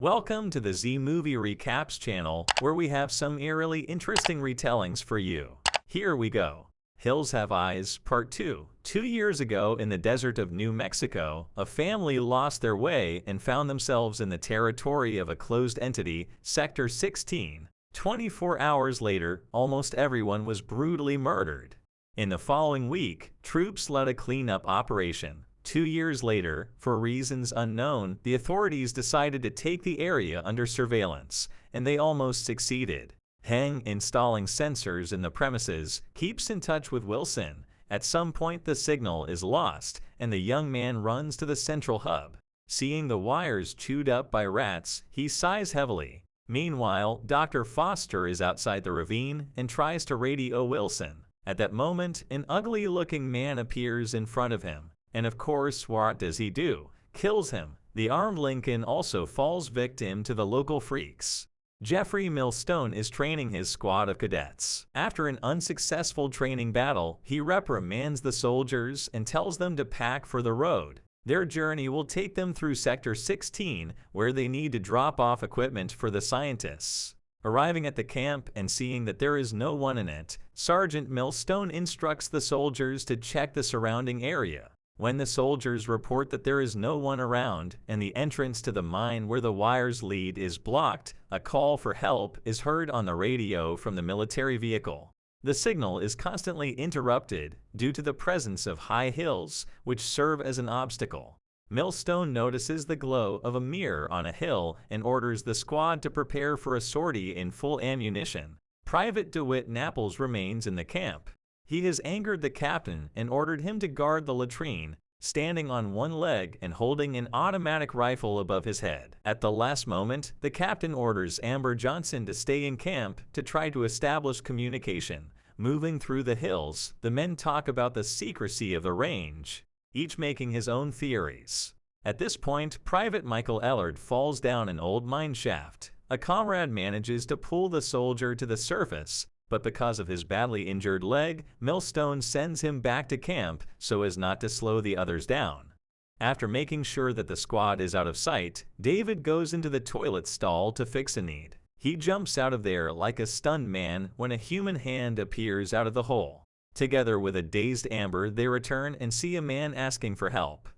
Welcome to the Z Movie Recaps channel, where we have some eerily interesting retellings for you. Here we go. Hills Have Eyes, Part 2. 2 years ago in the desert of New Mexico, a family lost their way and found themselves in the territory of a closed entity, Sector 16. 24 hours later, almost everyone was brutally murdered. In the following week, troops led a cleanup operation. 2 years later, for reasons unknown, the authorities decided to take the area under surveillance, and they almost succeeded. Hang, installing sensors in the premises, keeps in touch with Wilson. At some point the signal is lost, and the young man runs to the central hub. Seeing the wires chewed up by rats, he sighs heavily. Meanwhile, Dr. Foster is outside the ravine and tries to radio Wilson. At that moment, an ugly-looking man appears in front of him. And of course, what does he do? Kills him. The armed Lincoln also falls victim to the local freaks. Jeffrey Millstone is training his squad of cadets. After an unsuccessful training battle, he reprimands the soldiers and tells them to pack for the road. Their journey will take them through Sector 16, where they need to drop off equipment for the scientists. Arriving at the camp and seeing that there is no one in it, Sergeant Millstone instructs the soldiers to check the surrounding area. When the soldiers report that there is no one around and the entrance to the mine where the wires lead is blocked, a call for help is heard on the radio from the military vehicle. The signal is constantly interrupted due to the presence of high hills, which serve as an obstacle. Millstone notices the glow of a mirror on a hill and orders the squad to prepare for a sortie in full ammunition. Private DeWitt Naples remains in the camp. He has angered the captain and ordered him to guard the latrine, standing on one leg and holding an automatic rifle above his head. At the last moment, the captain orders Amber Johnson to stay in camp to try to establish communication. Moving through the hills, the men talk about the secrecy of the range, each making his own theories. At this point, Private Michael Ellard falls down an old mine shaft. A comrade manages to pull the soldier to the surface, but because of his badly injured leg, Millstone sends him back to camp so as not to slow the others down. After making sure that the squad is out of sight, David goes into the toilet stall to fix a need. He jumps out of there like a stunned man when a human hand appears out of the hole. Together with a dazed Amber, they return and see a man asking for help.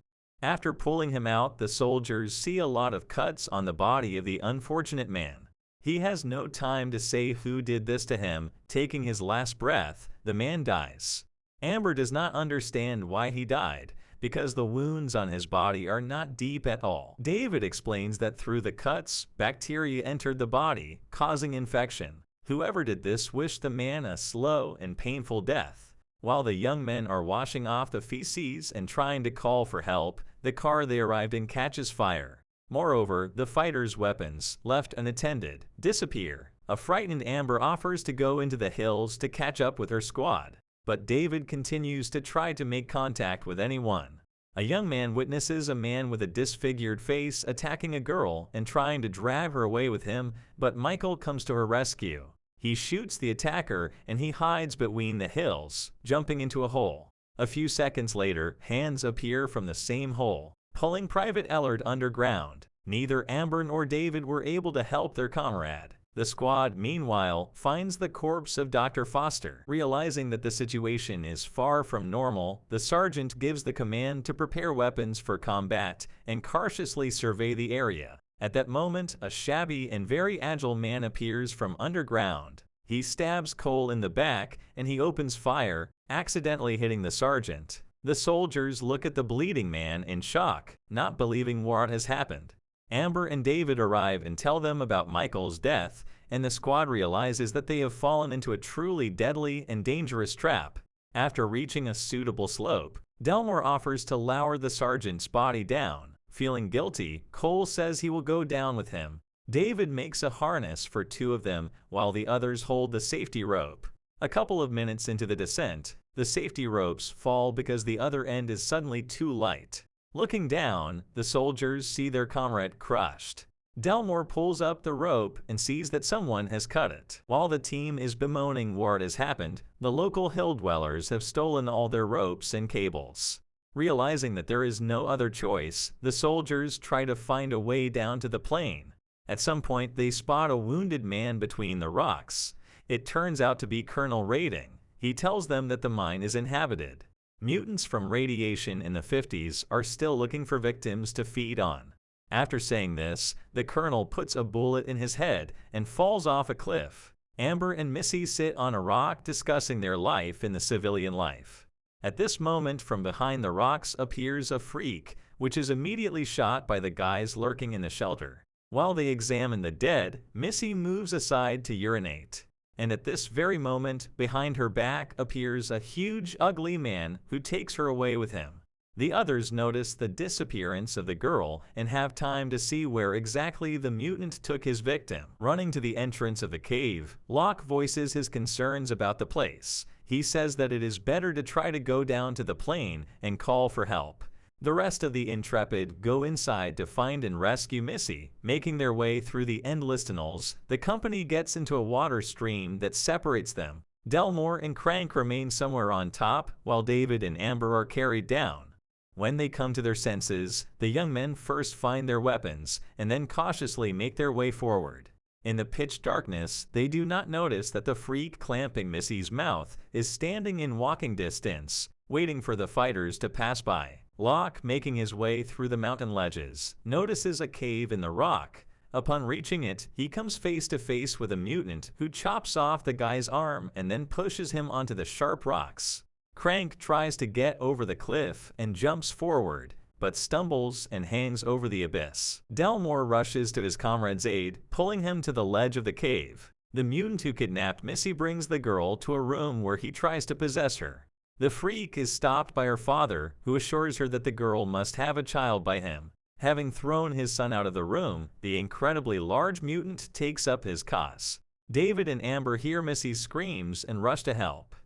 After pulling him out, the soldiers see a lot of cuts on the body of the unfortunate man. He has no time to say who did this to him. Taking his last breath, the man dies. Amber does not understand why he died, because the wounds on his body are not deep at all. David explains that through the cuts, bacteria entered the body, causing infection. Whoever did this wished the man a slow and painful death. While the young men are washing off the feces and trying to call for help, the car they arrived in catches fire. Moreover, the fighters' weapons, left unattended, disappear. A frightened Amber offers to go into the hills to catch up with her squad, but David continues to try to make contact with anyone. A young man witnesses a man with a disfigured face attacking a girl and trying to drag her away with him, but Michael comes to her rescue. He shoots the attacker and he hides between the hills, jumping into a hole. A few seconds later, hands appear from the same hole, pulling Private Ellard underground. Neither Amber nor David were able to help their comrade. The squad, meanwhile, finds the corpse of Dr. Foster. Realizing that the situation is far from normal, the sergeant gives the command to prepare weapons for combat and cautiously survey the area. At that moment, a shabby and very agile man appears from underground. He stabs Cole in the back and he opens fire, accidentally hitting the sergeant. The soldiers look at the bleeding man in shock, not believing what has happened. Amber and David arrive and tell them about Michael's death, and the squad realizes that they have fallen into a truly deadly and dangerous trap. After reaching a suitable slope, Delmore offers to lower the sergeant's body down. Feeling guilty, Cole says he will go down with him. David makes a harness for two of them while the others hold the safety rope. A couple of minutes into the descent, the safety ropes fall because the other end is suddenly too light. Looking down, the soldiers see their comrade crushed. Delmore pulls up the rope and sees that someone has cut it. While the team is bemoaning what has happened, the local hill dwellers have stolen all their ropes and cables. Realizing that there is no other choice, the soldiers try to find a way down to the plain. At some point, they spot a wounded man between the rocks. It turns out to be Colonel Rating. He tells them that the mine is inhabited. Mutants from radiation in the 50s are still looking for victims to feed on. After saying this, the Colonel puts a bullet in his head and falls off a cliff. Amber and Missy sit on a rock discussing their life in the civilian life. At this moment, from behind the rocks appears a freak, which is immediately shot by the guys lurking in the shelter. While they examine the dead, Missy moves aside to urinate. And at this very moment, behind her back appears a huge, ugly man who takes her away with him. The others notice the disappearance of the girl and have time to see where exactly the mutant took his victim. Running to the entrance of the cave, Locke voices his concerns about the place. He says that it is better to try to go down to the plane and call for help. The rest of the Intrepid go inside to find and rescue Missy. Making their way through the endless tunnels, the company gets into a water stream that separates them. Delmore and Crank remain somewhere on top, while David and Amber are carried down. When they come to their senses, the young men first find their weapons and then cautiously make their way forward. In the pitch darkness, they do not notice that the freak clamping Missy's mouth is standing in walking distance, waiting for the fighters to pass by. Locke, making his way through the mountain ledges, notices a cave in the rock. Upon reaching it, he comes face to face with a mutant who chops off the guy's arm and then pushes him onto the sharp rocks. Crank tries to get over the cliff and jumps forward, but stumbles and hangs over the abyss. Delmore rushes to his comrade's aid, pulling him to the ledge of the cave. The mutant who kidnapped Missy brings the girl to a room where he tries to possess her. The freak is stopped by her father, who assures her that the girl must have a child by him. Having thrown his son out of the room, the incredibly large mutant takes up his cause. David and Amber hear Missy's screams and rush to help.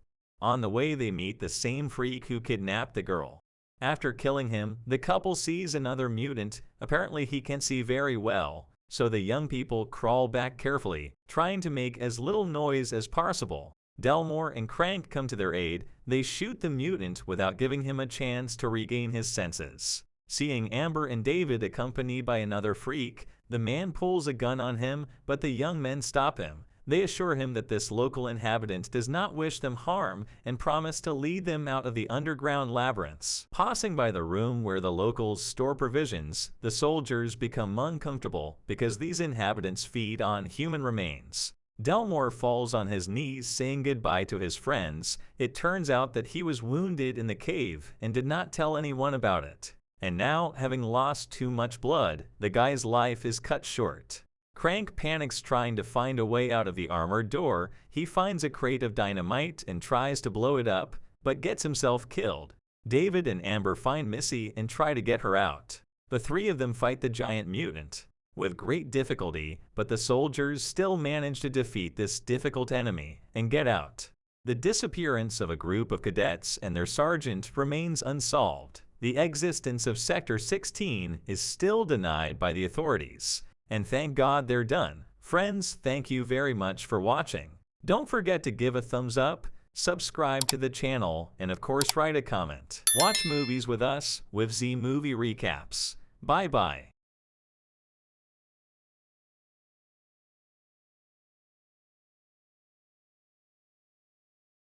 On the way, they meet the same freak who kidnapped the girl. After killing him, the couple sees another mutant. Apparently he can see very well, so the young people crawl back carefully, trying to make as little noise as possible. Delmore and Crank come to their aid. They shoot the mutant without giving him a chance to regain his senses. Seeing Amber and David accompanied by another freak, the man pulls a gun on him, but the young men stop him. They assure him that this local inhabitant does not wish them harm and promise to lead them out of the underground labyrinths. Passing by the room where the locals store provisions, the soldiers become uncomfortable because these inhabitants feed on human remains. Delmore falls on his knees saying goodbye to his friends. It turns out that he was wounded in the cave and did not tell anyone about it. And now, having lost too much blood, the guy's life is cut short. Crank panics trying to find a way out of the armored door. He finds a crate of dynamite and tries to blow it up, but gets himself killed. David and Amber find Missy and try to get her out. The three of them fight the giant mutant with great difficulty, but the soldiers still manage to defeat this difficult enemy and get out. The disappearance of a group of cadets and their sergeant remains unsolved. The existence of Sector 16 is still denied by the authorities. And thank God they're done. Friends, thank you very much for watching. Don't forget to give a thumbs up, subscribe to the channel, and of course write a comment. Watch movies with us with Z Movie Recaps. Bye bye.